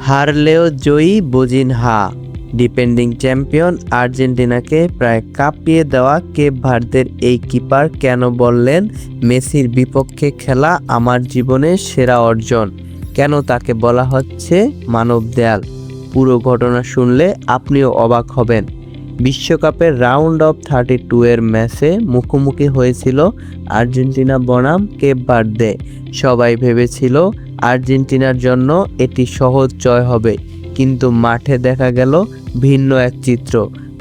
হারলেও জয়ী বোজিনহা। Defending champion আর্জেন্টিনাকে প্রায় কাঁপিয়ে দেওয়া কেপ ভার্দের এই কিপার কেন বললেন মেসির বিপক্ষে খেলা আমার জীবনের সেরা অর্জন? কেন তাকে বলা হচ্ছে মানব দেয়াল? পুরো ঘটনা শুনলে আপনিও অবাক হবেন। বিশ্বকাপের রাউন্ড অফ 32 এর ম্যাচে মুখোমুখি হয়েছিল আর্জেন্টিনা বনাম কেপ ভার্দে। সবাই ভেবেছিল আর্জেন্টিনার জন্য এটি সহজ জয় হবে, কিন্তু মাঠে দেখা গেল ভিন্ন এক চিত্র।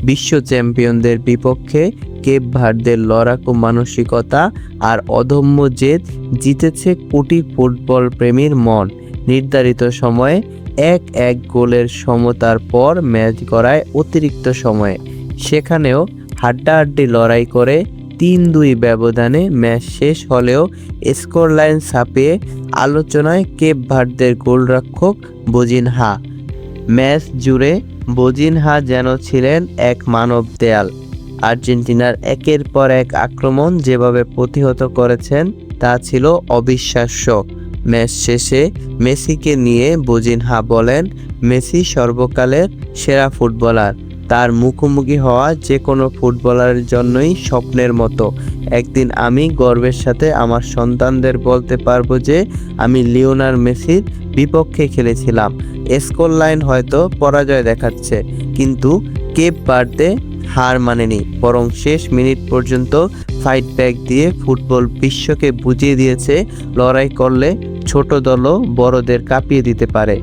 বিশ্ব চ্যাম্পিয়নদের বিপক্ষে কেপ ভার্দের লড়াকু মানসিকতা আর অদম্য জেদ জিতেছে কোটি ফুটবল প্রেমীর মন। নির্ধারিত সময়ে 1-1 গোলের সমতার পর ম্যাচ গড়ায় অতিরিক্ত সময়ে। সেখানেও হাড্ডাহাড্ডি লড়াই করে 3-2 ব্যবধানে ম্যাচ শেষ হলেও স্কোর লাইন ছাপিয়ে আলোচনায় কেপ ভার্দের গোলরক্ষক বোজিনহা। ম্যাচ জুড়ে বোজিনহা যেন ছিলেন এক মানব দেয়াল। আর্জেন্টিনার একের পর এক আক্রমণ যেভাবে প্রতিহত করেছেন তা ছিল অবিশ্বাস্য। ম্যাচ শেষে মেসিকে নিয়ে বোজিনহা বলেন, মেসি সর্বকালের সেরা ফুটবলার। তার মুখোমুখি হওয়া যে কোনো ফুটবলারের জন্যই স্বপ্নের মতো। একদিন আমি গর্বের সাথে আমার সন্তানদের বলতে পারবো যে আমি লিওনার মেসির বিপক্ষে খেলেছিলাম। স্কোর লাইন হয়তো পরাজয় দেখাচ্ছে, কিন্তু কেপ ভার্দে হার মানেনি, বরং শেষ মিনিট পর্যন্ত ফাইট ব্যাক দিয়ে ফুটবল বিশ্বকে বুঝিয়ে দিয়েছে লড়াই করলে ছোট দলও বড়দের কাঁপিয়ে দিতে পারে।